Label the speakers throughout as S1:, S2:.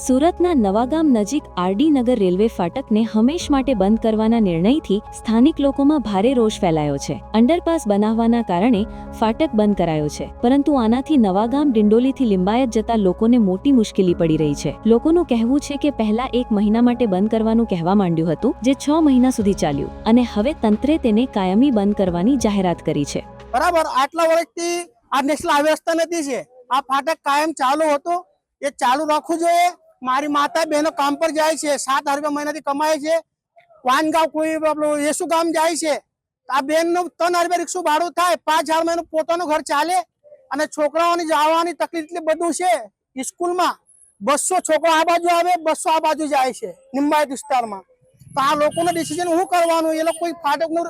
S1: સુરતના નવાગામ નજીક આરડી નગર રેલવે ફાટકને હંમેશ માટે બંધ કરવાના નિર્ણયથી સ્થાનિક લોકોમાં ભારે રોષ ફેલાયો છે। અંડરપાસ બનાવવાના કારણે ફાટક બંધ કરાયો છે, પરંતુ આનાથી નવાગામ ડિંડોલીથી લિંબાયત જતા લોકોને મોટી મુશ્કેલી પડી રહી છે। લોકોનું કહેવું છે કે પહેલા 1 મહિના માટે બંધ કરવાનું કહેવા માંડ્યું હતું, જે 6 મહિના સુધી ચાલ્યું અને હવે તંત્રે તેને કાયમી બંધ કરવાની જાહેરાત કરી છે।
S2: બરાબર, આટલા વર્ષથી આ નેશનલ હાઈવે રસ્તા નથી છે, આ ફાટક કાયમ ચાલુ હતો, એ ચાલુ રાખવું જોઈએ। મારી માતા બહેનો કામ પર જાય છે, 7,000 રૂપિયા મહિનાથી કમાય છે। વાનગાંવ કોઈ યેસુ ગામ જાય છે, આ બેનનું 3,000 રૂપિયા રિક્ષા ભાડું થાય, 5,000 મહિનું પોતાનું ઘર ચાલે અને છોકરાઓની જવાની તકલીફ એટલી બધું છે। સ્કૂલમાં 200 છોકરા આ બાજુ આવે, 200 આ બાજુ જાય છે લિંબાયત વિસ્તારમાં। તો આ લોકોનું ડિસિઝન શું કરવાનું? એ લોકો કોઈ ફાટકનું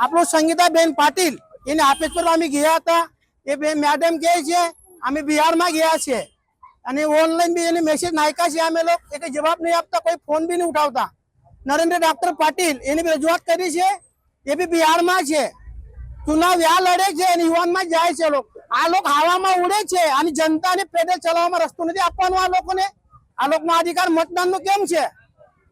S2: આપણું સંગીતાબેન પાટીલ એને આપેજ પર અમે ગયા હતા, એ બે મેડમ કહે છે અમે બિહારમાં ગયા છે અને ઓનલાઈન બી એને મેસેજ નાખ્યા છે, અમે લોકો એક જવાબ નહીં આપતા, કોઈ ફોન બી નહીં ઉઠાવતા। નરેન્દ્ર ડોક્ટર પાટીલ એની બી રજૂઆત કરી છે, એ બી બિહારમાં છે, ચુનાવ યા લડે છે અને યુવાનમાં જાય છે। આ લોકો હવામાં ઉડે છે અને જનતાને પેદલ ચલાવવામાં રસ્તો નથી આપવાનો આ લોકોને। આ લોકોનો અધિકાર મતદાનનું કેમ છે?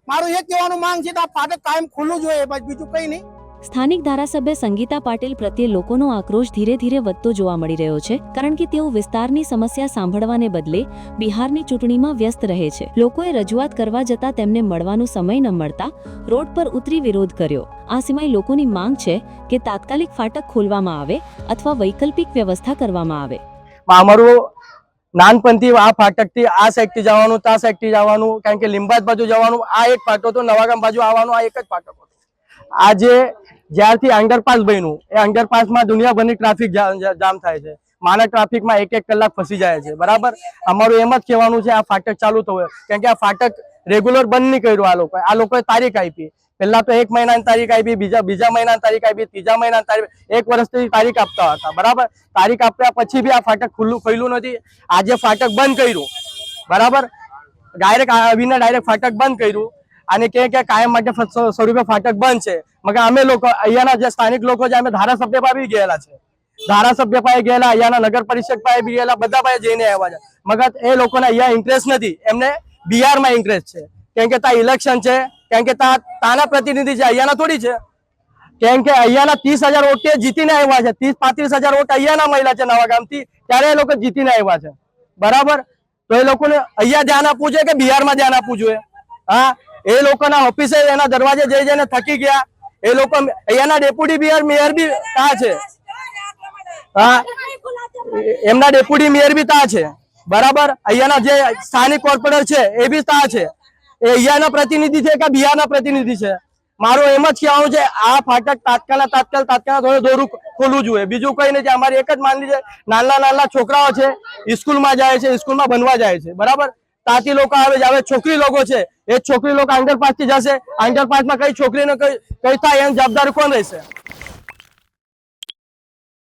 S2: મારું એ કહેવાનું માંગ છે કે આ ફાટક કાયમ ખુલ્લું જોઈએ, બસ બીજું કંઈ નહીં।
S1: સ્થાનિક ધારાસભ્ય સંગીતા પાટીલ પ્રત્યે લોકોનો આક્રોશ ધીરે ધીરે વધતો જોવા મળી રહ્યો છે, કારણ કે તેઓ વિસ્તારની સમસ્યા સાંભળવાને બદલે બિહારની ચૂંટણીમાં વ્યસ્ત રહે છે। લોકોએ રજૂઆત કરવા જતાં તેમને મળવાનો સમય ન મળતા રોડ પર ઉતરી વિરોધ કર્યો। આ સિવાય લોકોની માંગ છે કે તાત્કાલિક ફાટક ખોલવામાં આવે અથવા વૈકલ્પિક વ્યવસ્થા કરવામાં આવે।
S3: અમારું નાનપણથી આ ફાટકથી આ સાઈડથી જવાનું, તા સાઈડથી જવાનું, કારણ કે લીંબાયત બાજુ જવાનું આ એક ફાટક હતો, નવાગામ બાજુ આવવાનું આ એક જ ફાટક હતો। આજે જ્યારથી અંડરપાસ બન્યું, એ અંડરપાસમાં દુનિયાભરની ટ્રાફિક જામ થાય છે, માનવ ટ્રાફિકમાં 1-1 કલાક ફસી જાય છે। બરાબર, અમારું એમ જ કહેવાનું છે આ ફાટક ચાલુ થવું, કારણ કે આ ફાટક રેગ્યુલર બંધ નહીં કર્યું આ લોકોએ તારીખ આપી, પહેલા તો 1 મહિનાની તારીખ આપી, બીજા મહિનાની તારીખ આપી, ત્રીજા મહિનાની તારીખ, 1 વર્ષથી તારીખ આપતા હતા। બરાબર, તારીખ આપ્યા પછી બી આ ફાટક ખુલ્લું નથી। આજે ફાટક બંધ કર્યું, બરાબર, ડાયરેક્ટ આવીને ડાયરેક્ટ ફાટક બંધ કર્યું અને કે કાયમ માટે સ્વરૂપે ફાટક બંધ છે। મગર અમે લોકો અહીંયાના જે સ્થાનિક લોકો છે, અમે ધારાસભ્ય પાસે બી ગયેલા છે, ધારાસભ્ય પાસે ગયેલા, અહીંયાના નગર પરિષદ પાસે બી ગયેલા, બધા પાસે જઈને આવ્યા છે, મગર એ લોકોને અહીંયા ઇન્ટરેસ્ટ નથી, એમને બિહારમાં ઇન્ટરેસ્ટ છે, કેમ કે ત્યાં ઇલેક્શન છે, કેમ કે તાના પ્રતિનિધિ છે, અહીંયાના થોડી છે, કેમ કે અહીંયાના 30,000 વોટ જીતીને આવ્યા છે, 30-35,000 વોટ અહીંયાના મહિલા છે નવાગામથી, ત્યારે એ લોકો જીતીને આવ્યા છે। બરાબર, તો એ લોકોને અહીંયા ધ્યાન આપવું જોઈએ કે બિહારમાં ધ્યાન આપવું જોઈએ? હા, એ લોકોના ઓફિસે એના દરવાજે જઈ જઈને થકી ગયા। એ લોકો અહીંયાના ડેપ્યુટી મેયર બી તા છે, હા, એમના ડેપ્યુટી મેયર બી તા છે। બરાબર, અહીંયાના જે સ્થાનિક કોર્પોરેટર છે એ બી તા છે, એ અહીંયાના પ્રતિનિધિ છે કે બિહારના પ્રતિનિધિ છે? મારું એમ જ કહેવાનું છે આ ફાટક તાત્કાલિક દોરું ખોલવું જોઈએ, બીજું કઈ નથી। અમારી એક જ માનવી છે, નાના છોકરાઓ છે, સ્કૂલમાં જાય છે, સ્કૂલમાં ભણવા જાય છે, બરાબર, તાતી લોકો આવે છે, હવે છોકરી લોકો છે, એ છોકરી લોકો અંડરપાસ થી જશે, અંડરપાસમાં કઈ છોકરીને કઈ થાય એની જવાબદારી કોણ રહેશે?